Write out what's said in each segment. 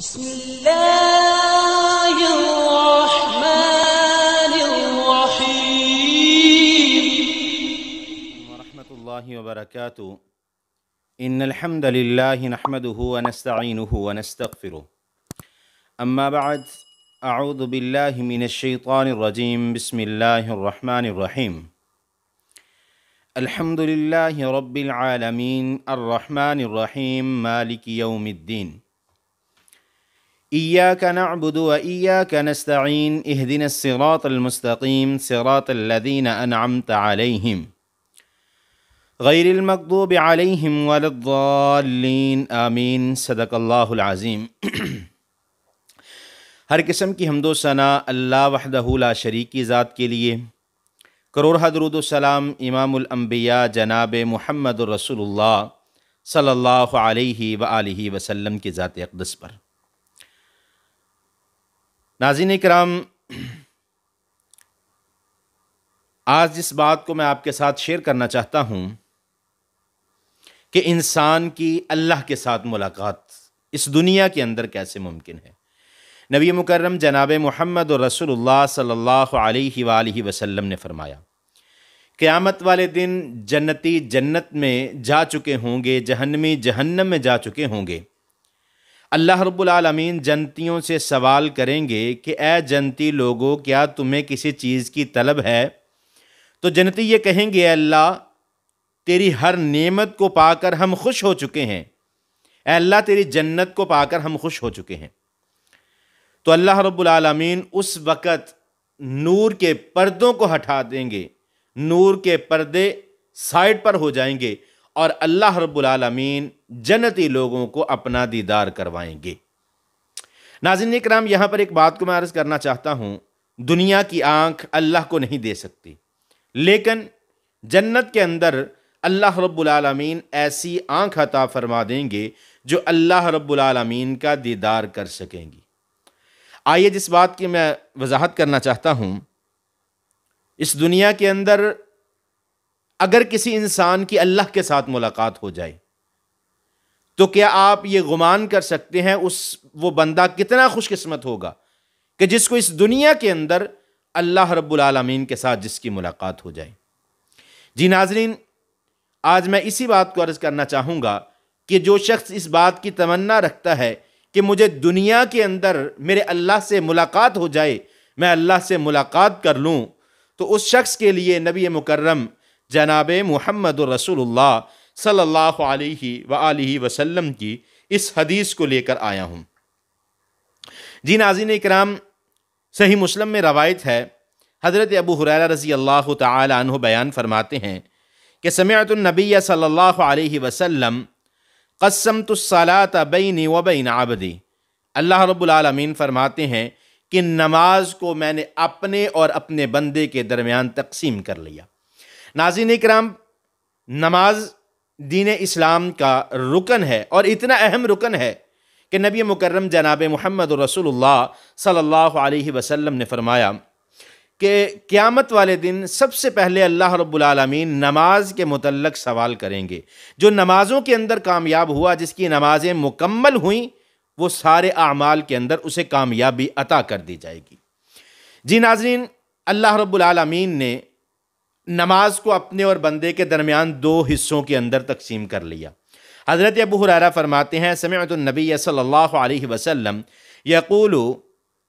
بسم الله الرحمن الرحيم ورحمة الله وبركاته. إن الحمد لله نحمده ونستعينه ونستغفره. أما بعد، أعوذ بالله من الشيطان الرجيم. بسم الله الرحمن الرحيم. الحمد لله رب العالمين الرحمن الرحيم مالك يوم الدين. إياك نعبد وإياك نستعين اهدنا الصراط المستقيم صراط الذين أنعمت عليهم غیر المغضوب علیہم ولا الضالین آمین. صدق اللہ العظیم. ہر قسم کی حمد و ثنا اللہ وحدہ لا شریک کی ذات کے لیے. کروڑہ درود و سلام امام الانبیاء جناب محمد رسول اللہ صلی اللہ علیہ وآلہ وسلم کی ذات اقدس پر. ناظرین کرام، آج جس بات کو میں آپ کے ساتھ شیئر کرنا چاہتا ہوں کہ انسان کی اللہ کے ساتھ ملاقات اس دنیا کے اندر کیسے ممکن ہے. نبی مکرم جناب محمد رسول اللہ صلی اللہ علیہ وآلہ وسلم نے فرمایا، قیامت والے دن جنتی جنت میں جا چکے ہوں گے، جہنمی جہنم میں جا چکے ہوں گے. اللہ رب العالمین جنتیوں سے سوال کریں گے کہ اے جنتی لوگوں، کیا تمہیں کسی چیز کی طلب ہے؟ تو جنتی یہ کہیں گے، اے اللہ، تیری ہر نعمت کو پا کر ہم خوش ہو چکے ہیں. اے اللہ، تیری جنت کو پا کر ہم خوش ہو چکے ہیں. تو اللہ رب العالمین اس وقت نور کے پردوں کو ہٹا دیں گے، نور کے پردے سائڈ پر ہو جائیں گے اور اللہ رب العالمین جنتی لوگوں کو اپنا دیدار کروائیں گے. ناظرین کرام، یہاں پر ایک بات کو میں عرض کرنا چاہتا ہوں. دنیا کی آنکھ اللہ کو نہیں دے سکتی، لیکن جنت کے اندر اللہ رب العالمین ایسی آنکھ عطا فرما دیں گے جو اللہ رب العالمین کا دیدار کر سکیں گی. آئیے جس بات کی میں وضاحت کرنا چاہتا ہوں، اس دنیا کے اندر اگر کسی انسان کی اللہ کے ساتھ ملاقات ہو جائے تو کیا آپ یہ گمان کر سکتے ہیں وہ بندہ کتنا خوش قسمت ہوگا کہ جس کو اس دنیا کے اندر اللہ رب العالمین کے ساتھ جس کی ملاقات ہو جائے. جی ناظرین، آج میں اسی بات کو عرض کرنا چاہوں گا کہ جو شخص اس بات کی تمنا رکھتا ہے کہ مجھے دنیا کے اندر میرے اللہ سے ملاقات ہو جائے، میں اللہ سے ملاقات کر لوں، تو اس شخص کے لیے نبی مکرم جناب محمد رسول اللہ صلی اللہ علیہ وآلہ وسلم کی اس حدیث کو لے کر آیا ہوں. جی ناظرین اکرام، صحیح مسلم میں روایت ہے، حضرت ابو ہریرہ رضی اللہ تعالی عنہ بیان فرماتے ہیں کہ سمعت النبی صلی اللہ علیہ وسلم قسمت الصلاۃ بینی و بین عبدی. اللہ رب العالمین فرماتے ہیں کہ نماز کو میں نے اپنے اور اپنے بندے کے درمیان تقسیم کر لیا. ناظرین اکرام، نماز دین اسلام کا رکن ہے اور اتنا اہم رکن ہے کہ نبی مکرم جناب محمد رسول اللہ صلی اللہ علیہ وسلم نے فرمایا کہ قیامت والے دن سب سے پہلے اللہ رب العالمین نماز کے متعلق سوال کریں گے. جو نمازوں کے اندر کامیاب ہوا، جس کی نمازیں مکمل ہوئیں، وہ سارے اعمال کے اندر اسے کامیابی عطا کر دی جائے گی. جی ناظرین، اللہ رب العالمین نے نماز کو اپنے اور بندے کے درمیان دو حصوں کے اندر تقسیم کر لیا. حضرت ابو ہریرہ فرماتے ہیں، سمعت النبی صلی اللہ علیہ وسلم یقول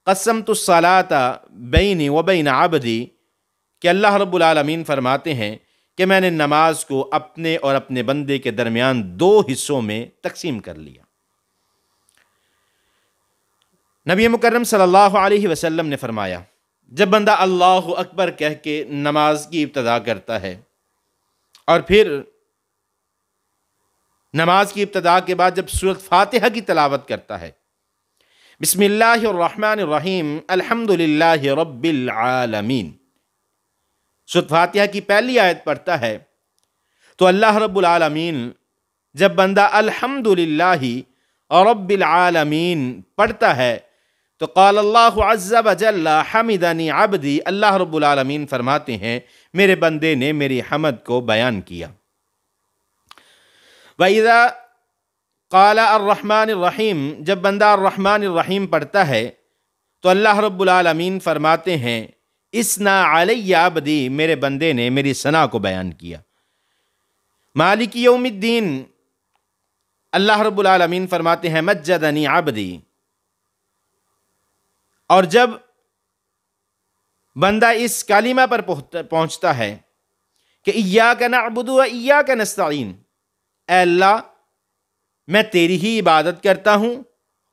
قسمت الصلاۃ بینی و بین عبدی، کہ اللہ رب العالمین فرماتے ہیں کہ میں نے نماز کو اپنے اور اپنے بندے کے درمیان دو حصوں میں تقسیم کر لیا. نبی مکرم صلی اللہ علیہ وسلم نے فرمایا، جب بندہ اللہ اکبر کہہ کے نماز کی ابتدا کرتا ہے اور پھر نماز کی ابتدا کے بعد جب سورۃ فاتحہ کی تلاوت کرتا ہے، بسم اللہ الرحمن الرحیم الحمد للہ رب العالمین، سورۃ فاتحہ کی پہلی آیت پڑھتا ہے، تو اللہ رب العالمین جب بندہ الحمد للہ رب العالمین پڑھتا ہے تو قال اللہ عز وجل حمدنی عبدی، اللہ رب العالمین فرماتے ہیں میرے بندے نے میری حمد کو بیان کیا. وَإِذَا قال الرحمن الرحیم، جب بندہ الرحمن الرحیم پڑھتا ہے تو اللہ رب العالمین فرماتے ہیں اسنا علی عبدی، میرے بندے نے میری ثنا کو بیان کیا۔ مالک یوم الدین، اللہ رب العالمین فرماتے ہیں مجدنی عبدی۔ اور جب بندہ اس کلمہ پر پہنچتا ہے کہ ایاک نعبد و ایاک نستعین، اے اللہ میں تیری ہی عبادت کرتا ہوں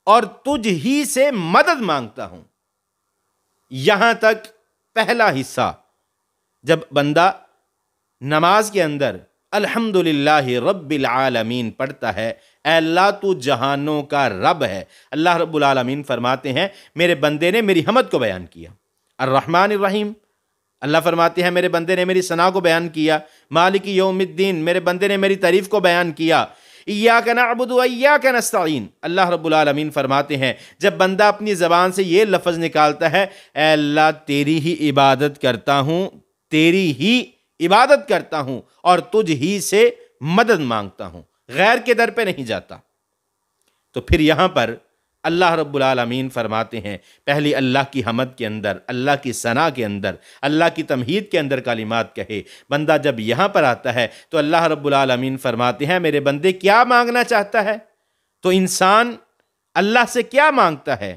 اور تجھ ہی سے مدد مانگتا ہوں، یہاں تک پہلا حصہ جب بندہ نماز کے اندر الحمدللہ رب العالمین پڑھتا ہے، اے اللہ تو جہانوں کا رب ہے، اللہ رب العالمین فرماتے ہیں میرے بندے نے میری حمد کو بیان کیا۔ الرحمن الرحیم، اللہ فرماتے ہیں میرے بندے نے میری ثنا کو بیان کیا۔ مالک یوم الدین، میرے بندے نے میری تعریف کو بیان کیا۔ ایاک نعبد و ایاک نستعین، اللہ رب العالمین فرماتے ہیں جب بندہ اپنی زبان سے یہ لفظ نکالتا ہے اے اللہ تیری ہی عبادت کرتا ہوں، تیری ہی عبادت کرتا ہوں اور تجھ ہی سے مدد مانگتا ہوں، غیر کے در پہ نہیں جاتا، تو پھر یہاں پر اللہ رب العالمین فرماتے ہیں پہلی اللہ کی حمد کے اندر، اللہ کی ثنا کے اندر، اللہ کی تمہید کے اندر کلمات کہے۔ بندہ جب یہاں پر آتا ہے تو اللہ رب العالمین فرماتے ہیں میرے بندے کیا مانگنا چاہتا ہے؟ تو انسان اللہ سے کیا مانگتا ہے؟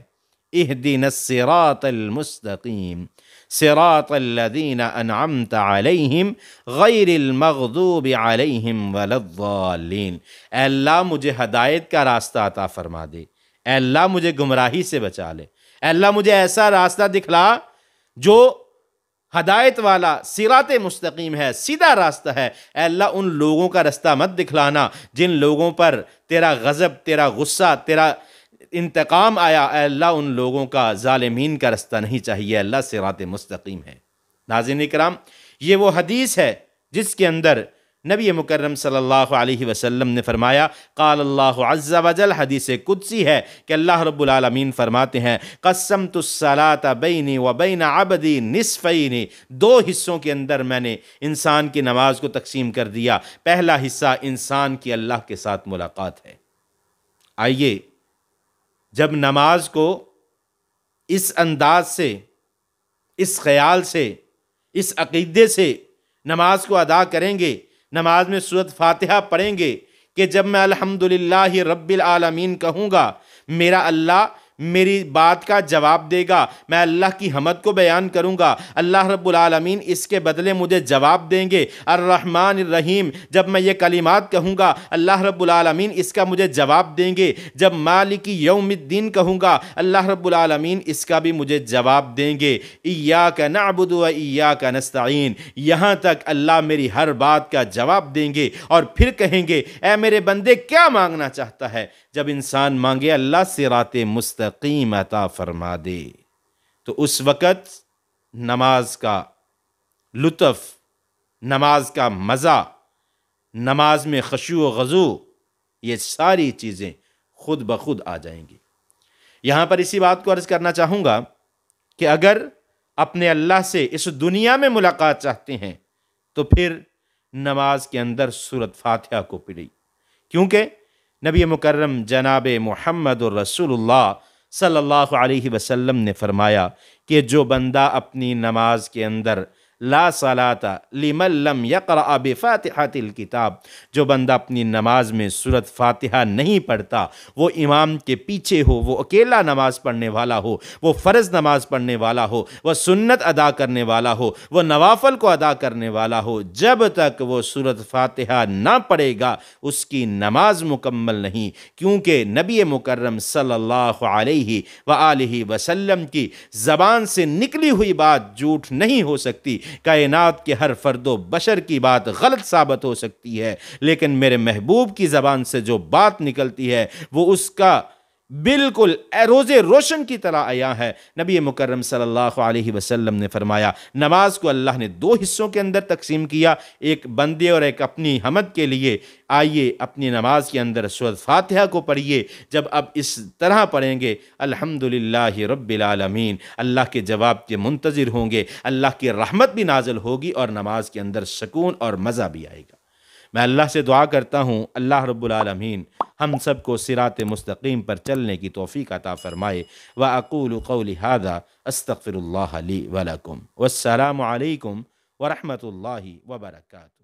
اہدنا الصراط المستقیم صراط الذین انعمت علیہم غیر المغضوب علیہم ولا الضالین، اے اللہ مجھے ہدایت کا راستہ عطا فرما دے، اے اللہ مجھے گمراہی سے بچا لے، اے اللہ مجھے ایسا راستہ دکھلا جو ہدایت والا صراط مستقیم ہے، سیدھا راستہ ہے۔ اے اللہ ان لوگوں کا راستہ مت دکھلانا جن لوگوں پر تیرا غضب، تیرا غصہ، تیرا انتقام آیا، اے اللہ ان لوگوں کا، ظالمین کا راستہ نہیں چاہیے، اللہ صراط مستقیم ہے۔ ناظرین اکرام، یہ وہ حدیث ہے جس کے اندر نبی مکرم صلی اللہ علیہ وسلم نے فرمایا قال اللہ عز وجل، حدیث قدسی ہے کہ اللہ رب العالمین فرماتے ہیں قسمت الصلاۃ بینی و بین عبدی نصفین، دو حصوں کے اندر میں نے انسان کی نماز کو تقسیم کر دیا، پہلا حصہ انسان کی اللہ کے ساتھ ملاقات ہے۔ آئیے جب نماز کو اس انداز سے، اس خیال سے، اس عقیدے سے نماز کو ادا کریں گے، نماز میں سورۃ فاتحہ پڑھیں گے کہ جب میں الحمدللہ رب العالمین کہوں گا میرا اللہ میری بات کا جواب دے گا، میں اللہ کی حمد کو بیان کروں گا، اللہ رب العالمین اس کے بدلے مجھے جواب دیں گے۔ الرحمن الرحیم، جب میں یہ کلمات کہوں گا اللہ رب العالمین اس کا مجھے جواب دیں گے۔ جب مالک یوم الدین کہوں گا اللہ رب العالمین اس کا بھی مجھے جواب دیں گے۔ ایاک نعبد و ایاک نستعین، یہاں تک اللہ میری ہر بات کا جواب دیں گے اور پھر کہیں گے اے میرے بندے کیا مانگنا چاہتا ہے؟ جب انسان مانگے اللہ صراط مستقیم عطا فرما دے، تو اس وقت نماز کا لطف، نماز کا مزہ، نماز میں خشوع و خضوع، یہ ساری چیزیں خود بخود آ جائیں گی۔ یہاں پر اسی بات کو عرض کرنا چاہوں گا کہ اگر اپنے اللہ سے اس دنیا میں ملاقات چاہتے ہیں تو پھر نماز کے اندر سورۃ فاتحہ کو پڑھی، کیونکہ نبی مکرم جناب محمد الرسول اللہ صلی اللہ علیہ وسلم نے فرمایا کہ جو بندہ اپنی نماز کے اندر لا صلاۃ لمن لم یقرأ بفاتحۃ الکتاب، جو بندہ اپنی نماز میں سورۃ فاتحہ نہیں پڑھتا، وہ امام کے پیچھے ہو، وہ اکیلا نماز پڑھنے والا ہو، وہ فرض نماز پڑھنے والا ہو، وہ سنت ادا کرنے والا ہو، وہ نوافل کو ادا کرنے والا ہو، جب تک وہ سورۃ فاتحہ نہ پڑھے گا اس کی نماز مکمل نہیں، کیونکہ نبی مکرم صلی اللہ علیہ وآلہ وسلم کی زبان سے نکلی ہوئی بات جھوٹ نہیں ہو سکتی۔ کائنات کے ہر فرد و بشر کی بات غلط ثابت ہو سکتی ہے، لیکن میرے محبوب کی زبان سے جو بات نکلتی ہے وہ اس کا بالکل روز روشن کی طرح عیاں ہے۔ نبی مکرم صلی اللہ علیہ وسلم نے فرمایا نماز کو اللہ نے دو حصوں کے اندر تقسیم کیا، ایک بندے اور ایک اپنی حمد کے لیے۔ آئیے اپنی نماز کے اندر سورۃ فاتحہ کو پڑھیے، جب اب اس طرح پڑھیں گے الحمدللہ رب العالمین، اللہ کے جواب کے منتظر ہوں گے، اللہ کی رحمت بھی نازل ہوگی اور نماز کے اندر سکون اور مزہ بھی آئے گا۔ میں اللہ سے دعا کرتا ہوں اللہ رب العالمین ہم سب کو صراط مستقیم پر چلنے کی توفیق عطا فرمائے۔ وَأَقُولُ قَوْلِ هَذَا أَسْتَغْفِرُ اللَّهَ لِي وَلَكُمْ، والسلام علیکم ورحمۃ اللہ وبرکاتہ۔